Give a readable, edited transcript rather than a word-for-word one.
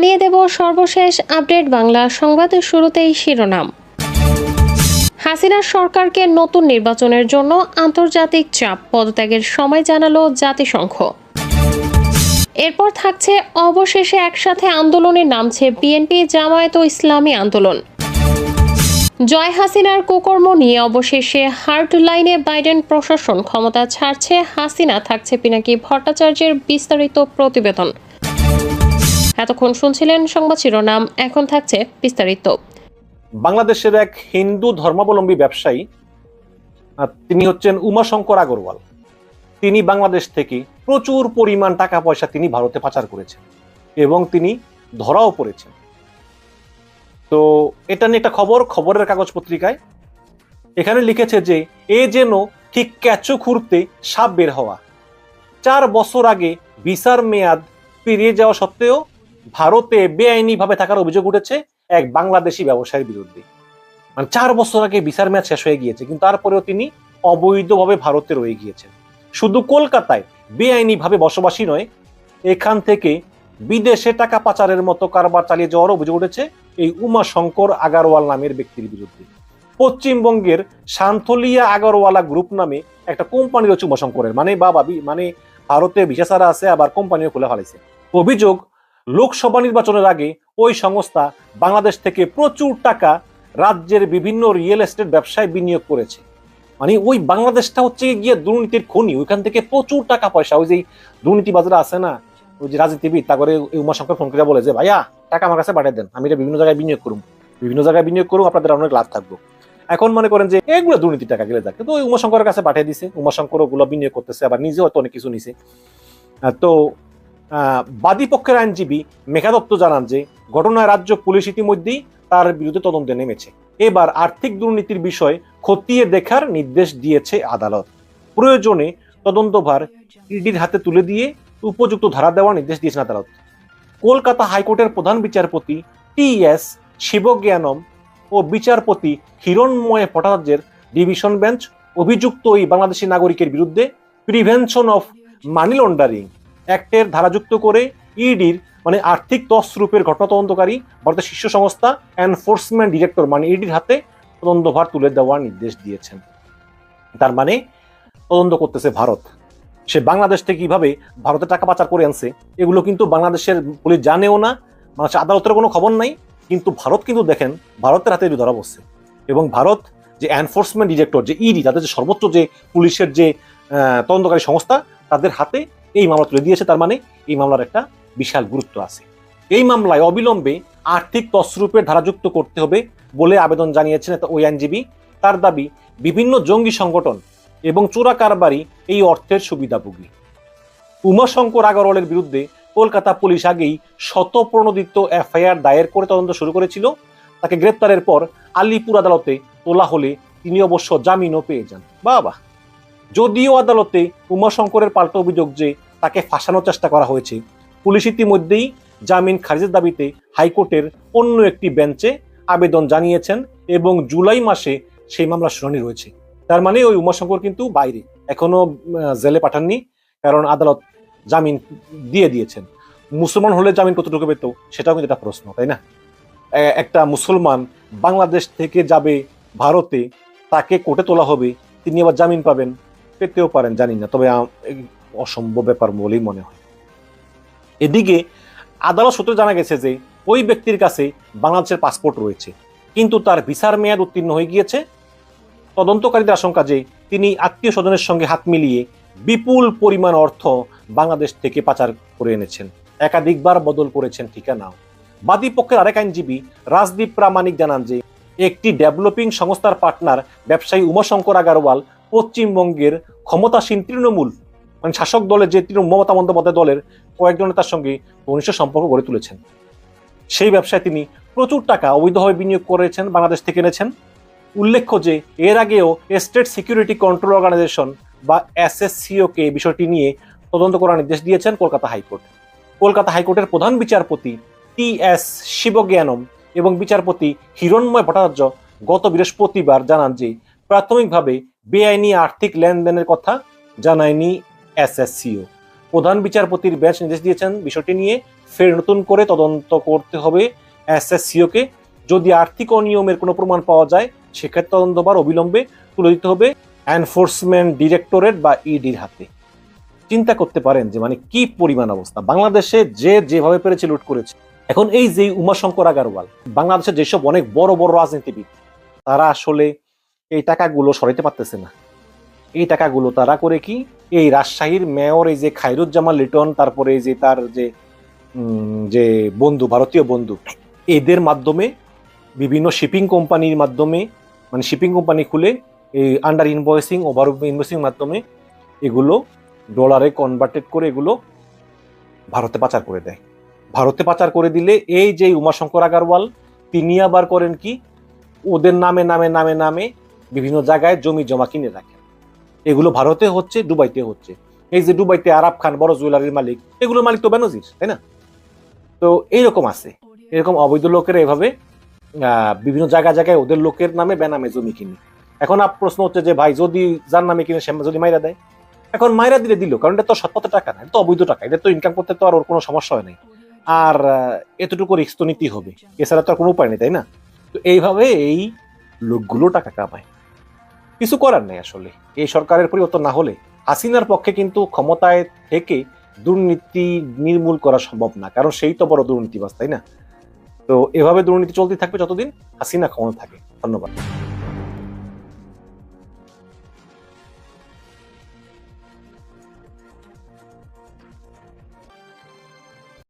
নিয়ে দেব সর্বশেষ আপডেট বাংলা সংবাদের শুরুতেই শিরোনাম। হাসিনা সরকারকে নতুন নির্বাচনের জন্য আন্তর্জাতিক চাপ, পদত্যাগের সময় জানালো জাতিসংঘ। এরপর থাকছে অবশেষে একসাথে আন্দোলনে নামছে বিএনপি, জামায়াত ও ইসলামী আন্দোলন। জয় হাসিনার কুকর্ম নিয়ে অবশেষে হার্ড লাইনে বাইডেন প্রশাসন, ক্ষমতা ছাড়ছে হাসিনা, থাকছে পিনাকি ভট্টাচার্যের বিস্তারিত প্রতিবেদন। এতক্ষণ শুনছিলেন সংবাদ শিরোনাম, এখন থাকছে বিস্তারিত। বাংলাদেশের এক হিন্দু ধর্মাবলম্বী ব্যবসায়ী, তিনি হচ্ছেন উমাশঙ্কর আগরওয়াল। তিনি বাংলাদেশ থেকে প্রচুর পরিমাণ টাকা পয়সা তিনি ভারতে পাচার করেছেন এবং তিনি ধরাও পড়েছেন। তো এটা নিয়ে একটা খবরের কাগজ পত্রিকায় এখানে লিখেছে যে এ যেন ঠিক ক্যাচো খুঁড়তে সাপ বের হওয়া। 4 বছর আগে ভিসার মেয়াদ পেরিয়ে যাওয়া সত্ত্বেও ভারতে বেআইনিভাবে থাকার অভিযোগ উঠেছে এক বাংলাদেশি ব্যবসায়ীর বিরুদ্ধে। মানে 4 বছর আগে ভিসার মেয়াদ শেষ হয়ে গিয়েছে, কিন্তু তারপরেও তিনি অবৈধভাবে ভারতে রয়ে গিয়েছেন। শুধু কলকাতায় বেআইনিভাবে বসবাসী নয়, এখান থেকে বিদেশে টাকা পাচারের মতো কারবার চালিয়ে যাওয়ার অভিযোগ উঠেছে এই উমাশঙ্কর আগরওয়াল নামের ব্যক্তির বিরুদ্ধে। পশ্চিমবঙ্গের সান্থলিয়া আগরওয়ালা গ্রুপ নামে একটা কোম্পানি রয়েছে উমাশঙ্করের, মানে ভারতে ভিসা ছাড়া আছে, আবার কোম্পানিও খুলে ফেলাইছে। অভিযোগ, লোকসভা নির্বাচনের আগে ওই সংস্থা বাংলাদেশ থেকে প্রচুর টাকা রাজ্যের বিভিন্ন রিয়েল এস্টেট ব্যবসায় বিনিয়োগ করেছে। মানে ওই বাংলাদেশটা হচ্ছে গিয়ে দুর্নীতির খনি, ওইখান থেকে প্রচুর টাকা পয়সা, ওই যে দুর্নীতিবাজরা আছে না, ওই যে রাজনীতিবিদ, তারপরে উমাশঙ্কর ফোন করে বলে যে ভাইয়া টাকা আমার কাছে পাঠিয়ে দেন, আমি এটা বিভিন্ন জায়গায় বিনিয়োগ করুম, আপনাদের অনেক লাভ থাকবো। এখন মনে করেন যে এগুলো দুর্নীতি টাকা গেলে থাকে, তো ওই উমাশঙ্করের কাছে পাঠিয়ে দিছে, উমাশঙ্কর ওগুলো বিনিয়োগ করতেছে, আবার নিজেও হয়তো অনেক কিছু নিছে। তো বাদী পক্ষের আইনজীবী মেঘা দত্ত জানান যে ঘটনায় রাজ্য পুলিশ ইতিমধ্যেই তার বিরুদ্ধে তদন্তে নেমেছে। এবার আর্থিক দুর্নীতির বিষয় খতিয়ে দেখার নির্দেশ দিয়েছে আদালত। প্রয়োজনে তদন্তভার ইডির হাতে তুলে দিয়ে উপযুক্ত ধারা দেওয়ার নির্দেশ দিয়েছেন আদালত। কলকাতা হাইকোর্টের প্রধান বিচারপতি টি.এস. শিবজ্ঞানম ও বিচারপতি হিরণময় ভট্টাচার্যের ডিভিশন বেঞ্চ অভিযুক্ত ওই বাংলাদেশি নাগরিকের বিরুদ্ধে প্রিভেনশন অফ মানি লন্ডারিং অ্যাক্টের ধারাযুক্ত করে ইডির মানে আর্থিক তছরূপের ঘটনা তদন্তকারী ভারতের শীর্ষ সংস্থা এনফোর্সমেন্ট ডিরেক্টর মানে ইডির হাতে তদন্তভার তুলে দেওয়ার নির্দেশ দিয়েছেন। তার মানে তদন্ত করতেছে ভারত, সে বাংলাদেশ থেকে কিভাবে ভারতে টাকা পাচার করে আনছে এগুলো কিন্তু বাংলাদেশের পুলিশ জানেও না, মানে আদালতের কোনো খবর নাই। কিন্তু ভারত কিন্তু দেখেন ভারতের হাতে ধরা পড়ছে, এবং ভারত যে এনফোর্সমেন্ট ডিরেক্টর যে ইডি, তাদের যে সর্বোচ্চ যে পুলিশের যে তদন্তকারী সংস্থা, তাদের হাতে এই মামলা তুলে দিয়েছে। তার মানে এই মামলার একটা বিশাল গুরুত্ব আছে। এই মামলায় অবিলম্বে আর্থিক তছরূপের ধারাযুক্ত করতে হবে বলে আবেদন জানিয়েছেন ওই আইনজীবী। তার দাবি, বিভিন্ন জঙ্গি সংগঠন এবং চোরা কারবারি এই অর্থের সুবিধাভোগী। উমাশঙ্কর আগরওয়ালের বিরুদ্ধে কলকাতা পুলিশ আগেই শতপ্রণোদিত এফআইআর দায়ের করে তদন্ত শুরু করেছিল। তাকে গ্রেপ্তারের পর আলিপুর আদালতে তোলা হলে তিনি অবশ্য জামিনও পেয়ে যান। বাবা, যদিও আদালতে উমাশঙ্করের পাল্টা অভিযোগ যে তাকে ফাঁসানোর চেষ্টা করা হয়েছে, পুলিশ ইতিমধ্যেই জামিন খারিজের দাবিতে হাইকোর্টের অন্য একটি বেঞ্চে আবেদন জানিয়েছেন এবং জুলাই মাসে সেই মামলার শুনানি রয়েছে। তার মানে ওই উমাশঙ্কর কিন্তু বাইরে, এখনো জেলে পাঠাননি, কারণ আদালত জামিন দিয়ে দিয়েছেন। মুসলমান হলে জামিন কতটুকু পেত সেটাও কিন্তু একটা প্রশ্ন, তাই না? একটা মুসলমান বাংলাদেশ থেকে যাবে ভারতে, তাকে কোর্টে তোলা হবে, তিনি আবার জামিন পাবেন, পেতেও পারেন, জানি না, তবে অসম্ভব ব্যাপার বলেই মনে হয়। এদিকে আদালত সূত্রে জানা গেছে যে ওই ব্যক্তির কাছে বাংলাদেশের পাসপোর্ট রয়েছে, কিন্তু তার ভিসার মেয়াদ উত্তীর্ণ হয়ে গিয়েছে। তদন্তকারীদের আশঙ্কা যে তিনি আত্মীয় স্বজনের সঙ্গে হাত মিলিয়ে বিপুল পরিমাণ অর্থ বাংলাদেশ থেকে পাচার করে এনেছেন, একাধিকবার বদল করেছেন ঠিকানাও। বাদী পক্ষের আরেক আইনজীবী রাজদীপ প্রামাণিক জানান যে একটি ডেভেলপিং সংস্থার পার্টনার ব্যবসায়ী উমাশঙ্কর আগরওয়াল পশ্চিমবঙ্গের ক্ষমতাসীন তৃণমূল মানে শাসক দলের যে মমতা বন্দ্যোপাধ্যায় দলের কয়েকজন নেতার সঙ্গে ঘনিষ্ঠ সম্পর্ক গড়ে তুলেছেন। সেই ব্যবসায় তিনি প্রচুর টাকা অবৈধভাবে বিনিয়োগ করেছেন, বাংলাদেশ থেকে এনেছেন। উল্লেখ্য যে এর আগেও স্টেট সিকিউরিটি কন্ট্রোল অর্গানাইজেশন বা এসএসসিওকে বিষয়টি নিয়ে তদন্ত করার নির্দেশ দিয়েছেন কলকাতা হাইকোর্ট। কলকাতা হাইকোর্টের প্রধান বিচারপতি টি.এস. শিবজ্ঞানম এবং বিচারপতি হিরণময় ভট্টাচার্য গত বৃহস্পতিবার জানান যে প্রাথমিকভাবে বেআইনি আর্থিক লেনদেনের কথা জানায়নি এসএসসিও। প্রধান বিচারপতির বেঞ্চ নির্দেশ দিয়েছেন বিষয়টি নিয়ে ফের নতুন করে তদন্ত করতে হবে এসএসসিওকে। যদি আর্থিক অনিয়মের কোনো প্রমাণ পাওয়া যায় সেক্ষেত্রে তদন্তভার অবিলম্বে তুলে দিতে হবে এনফোর্সমেন্ট ডিরেক্টরেট বা ইডির হাতে। চিন্তা করতে পারেন যে মানে কি পরিমাণ অবস্থা, বাংলাদেশে যে যেভাবে পেরেছে লুট করেছে। এখন এই যে উমাশঙ্কর আগারওয়াল, বাংলাদেশের যেসব অনেক বড় বড় রাজনীতিবিদ, তারা আসলে এই টাকাগুলো সরাইতে পারতেছে না। এই টাকাগুলো তারা করে কি, এই রাজশাহীর মেয়র এই যে খায়রুজ্জামান লিটন, তারপরে এই যে তার যে বন্ধু, ভারতীয় বন্ধু, এদের মাধ্যমে বিভিন্ন শিপিং কোম্পানির মাধ্যমে, মানে শিপিং কোম্পানি খুলে এই আন্ডার ইনভয়েসিং, ওভার ইনভয়েসিং মাধ্যমে এগুলো ডলারে কনভার্টেড করে এগুলো ভারতে পাচার করে দেয়। ভারতে পাচার করে দিলে এই যে উমাশঙ্কর আগারওয়াল, তিনি আবার করেন কি, ওদের নামে নামে নামে নামে বিভিন্ন জায়গায় জমি জমা কিনে রাখেন। এগুলো ভারতে হচ্ছে, দুবাইতে হচ্ছে। এই যে দুবাইতে আরাব খান বড় জুয়েলারির মালিক, এগুলোর মালিক তো বেনজির, তাই না? তো এইরকম আছে, এরকম অবৈধ লোকেরা এভাবে বিভিন্ন জায়গায় জায়গায় ওদের লোকের নামে বেনামে জমি কিনে। এখন প্রশ্ন হচ্ছে যে ভাই, যদি যার নামে কিনে সে যদি মাইরা দেয়, এখন মাইরা দিলে দিল, কারণ এটা তো সৎপথে টাকা না, এটা তো অবৈধ টাকা, এটা তো ইনকাম করতে তো আর ওর কোনো সমস্যা হয় নাই। আর এতটুকু রিস্ক তো নিতেই হবে, এছাড়া তো আর কোনো উপায় নেই, তাই না? তো এইভাবে এই লোকগুলো টাকা কামায়, কিছু করার নেই আসলে। এই সরকারের পরিবর্তন না হলে হাসিনার পক্ষে কিন্তু ক্ষমতায় থেকে দুর্নীতি নির্মূল করা সম্ভব না, কারণ সেই তো বড় দুর্নীতিবাজ, তাই না? তো এভাবে দুর্নীতি চলতে থাকবে যতদিন হাসিনা ক্ষমতা থাকে। ধন্যবাদ।